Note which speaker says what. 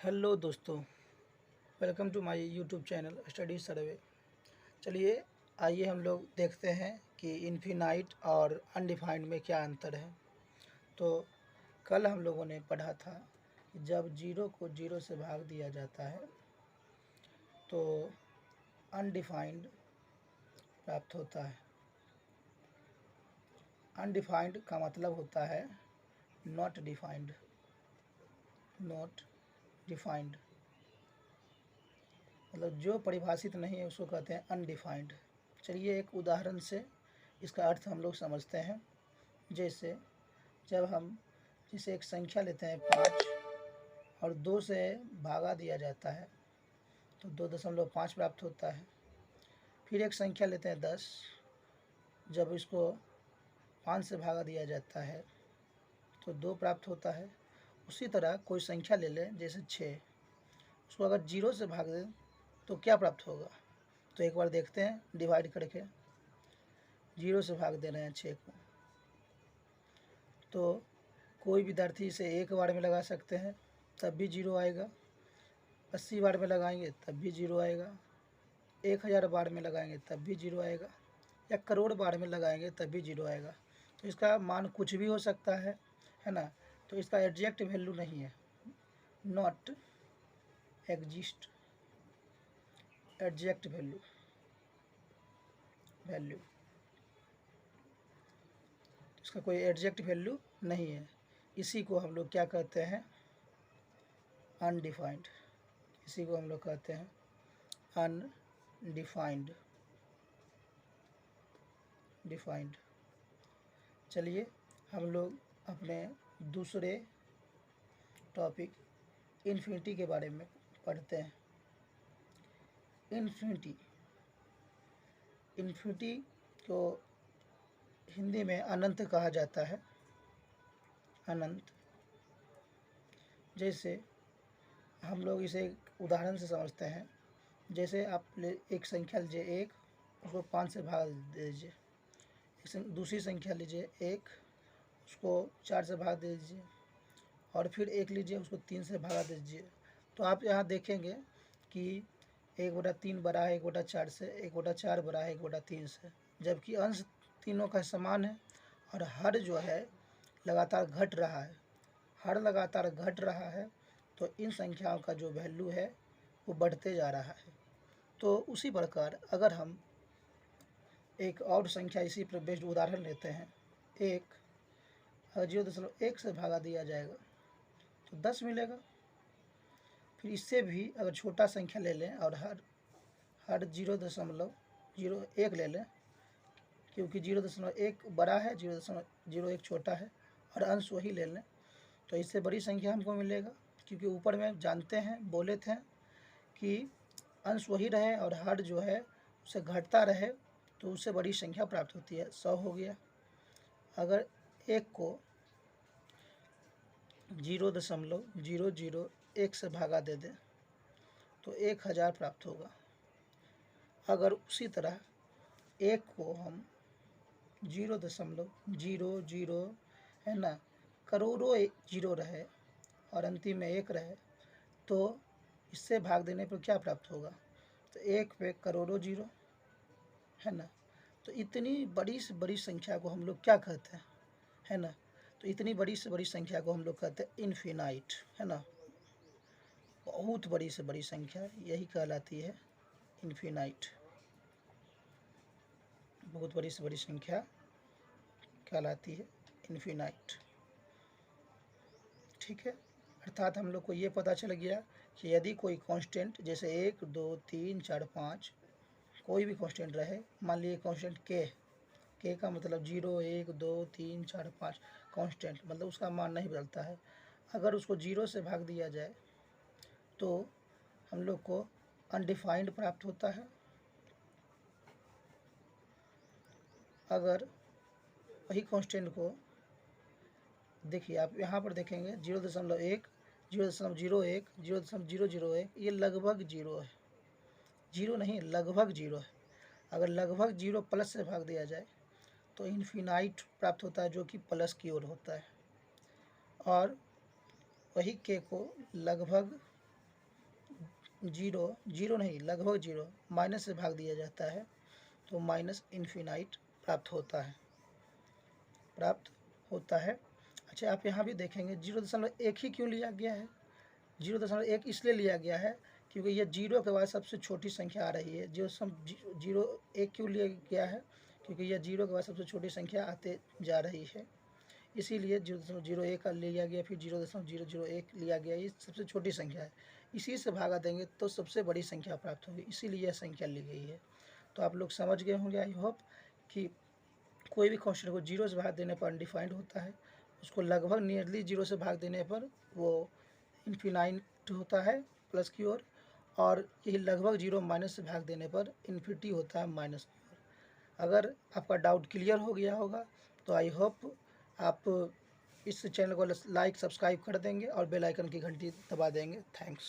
Speaker 1: Hello दोस्तों, welcome to my YouTube channel Study Survey. चलिए आइए हम लोग देखते हैं कि इन्फिनाइट और अनडिफाइंड में क्या अंतर है। तो कल हम लोगों ने पढ़ा था कि जब जीरो को जीरो से भाग दिया जाता है तो अनडिफाइंड प्राप्त होता है। अनडिफाइंड का मतलब होता है नॉट डिफाइंड। नॉट डिफाइंड मतलब जो परिभाषित नहीं है उसको कहते हैं अनडिफाइंड। चलिए एक उदाहरण से इसका अर्थ हम लोग समझते हैं। जैसे जब हम एक संख्या लेते हैं 5 और 2 से भागा दिया जाता है तो 2.5 प्राप्त होता है। फिर एक संख्या लेते हैं 10, जब इसको 5 से भागा दिया जाता है तो 2 प्राप्त होता है। उसी तरह कोई संख्या ले लें जैसे 6, उसको अगर 0 से भाग दें तो क्या प्राप्त होगा। तो एक बार देखते हैं डिवाइड करके। 0 से भाग दे रहे हैं 6 को, तो कोई विद्यार्थी इसे एक बार में लगा सकते हैं तब भी 0 आएगा। 80 बार में लगाएंगे तब भी 0 आएगा। 1000 बार में लगाएंगे तब भी 0 आएगा, या करोड़ बार में लगाएंगे तब भी 0 आएगा। तो इसका मान कुछ भी हो सकता है ना। तो इसका एग्जैक्ट वैल्यू नहीं है, नॉट एग्जिस्ट एग्जैक्ट वैल्यू इसका कोई एग्जैक्ट वैल्यू नहीं है। इसी को हम लोग क्या कहते हैं, अनडिफाइंड। इसी को हम लोग कहते हैं अनडिफाइंड। चलिए हम लोग अपने दूसरे टॉपिक इन्फिनिटी के बारे में पढ़ते हैं। इन्फिनिटी को हिंदी में अनंत कहा जाता है। अनंत। जैसे हम लोग इसे एक उदाहरण से समझते हैं। जैसे आप एक संख्या लीजिए 1, उसको 5 से भाग दीजिए। दूसरी संख्या लीजिए 1, उसको 4 से भाग दे दीजिए, और फिर 1 लीजिए, उसको 3 से भागा दीजिए। तो आप यहाँ देखेंगे कि 1/3 बड़ा है 1/4 से, 1/4 बड़ा है 1/3 से, जबकि अंश तीनों का समान है और हर जो है लगातार घट रहा है। हर लगातार घट रहा है तो इन संख्याओं का जो वैल्यू है वो बढ़ते जा रहा है। तो उसी प्रकार अगर हम एक और संख्या इसी पर बेस्ड उदाहरण लेते हैं, 1 अगर 0.1 से भागा दिया जाएगा तो 10 मिलेगा। फिर इससे भी अगर छोटा संख्या ले लें और हर 0.01 ले लें, क्योंकि 0.1 बड़ा है, 0.01 छोटा है, और अंश वही ले लें तो इससे बड़ी संख्या हमको मिलेगा। क्योंकि ऊपर में जानते हैं, बोले थे कि अंश वही रहे और हर जो है उसे घटता रहे तो उससे बड़ी संख्या प्राप्त होती है। 100 हो गया। अगर 1 को 0.001 से भागा दे दें तो 1000 प्राप्त होगा। अगर उसी तरह 1 को हम 0.00 है ना, करोड़ों 0 रहे और अंतिम में 1 रहे तो इससे भाग देने पर क्या प्राप्त होगा। तो 1 पे करोड़ों 0 है ना। तो इतनी बड़ी से बड़ी संख्या को हम लोग क्या कहते हैं, है ना। तो इतनी बड़ी से बड़ी संख्या को हम लोग कहते हैं इन्फिनाइट, है ना। बहुत बड़ी से बड़ी संख्या यही कहलाती है इन्फिनाइट। बहुत बड़ी से बड़ी संख्या कहलाती है इन्फिनाइट। ठीक है। अर्थात हम लोग को ये पता चल गया कि यदि कोई कांस्टेंट जैसे 1 2 3 4 5 कोई भी कांस्टेंट रहे, मान लीजिए कांस्टेंट के का मतलब 0 1 2 3 4 5 कांस्टेंट, मतलब उसका मान नहीं बदलता है। अगर उसको 0 से भाग दिया जाए तो हम लोग को अनडिफाइंड प्राप्त होता है। अगर वही कांस्टेंट को देखिए, आप यहाँ पर देखेंगे 0.1 0.01 0.001, ये लगभग 0 है। 0 नहीं, लगभग 0 है। अगर लगभग 0 प्लस से भाग दिया जाए तो इन्फिनाइट प्राप्त होता है, जो कि प्लस की ओर होता है। और वही के को लगभग जीरो, जीरो नहीं लगभग जीरो, माइनस से भाग दिया जाता है तो माइनस इन्फिनाइट प्राप्त होता है। अच्छा, आप यहाँ भी देखेंगे 0.1 ही क्यों लिया गया है? 0.1 इसलिए लिया गया है क्योंकि ये जीरो के बाद सबसे छोटी संख्या आ रही है। 0.1 क्यों लिया गया है? क्योंकि यह जीरो के बाद सबसे छोटी संख्या आते जा रही है, इसीलिए 0.01 का लिया गया, फिर 0.001 लिया गया। ये सबसे छोटी संख्या है, इसी से भागा देंगे तो सबसे बड़ी संख्या प्राप्त होगी, इसीलिए यह संख्या ली गई है। तो आप लोग समझ गए होंगे आई होप कि कोई भी क्वेश्चन को जीरो से भाग देने पर अनडिफाइंड होता है, उसको लगभग नियरली जीरो से भाग देने पर वो इन्फिनाइट होता है प्लस की ओर, और यही लगभग जीरो माइनस से भाग देने पर इन्फिनिटी होता है माइनस की ओर। अगर आपका डाउट क्लियर हो गया होगा तो आई होप आप इस चैनल को लाइक सब्सक्राइब कर देंगे और बेल आइकन की घंटी दबा देंगे। थैंक्स।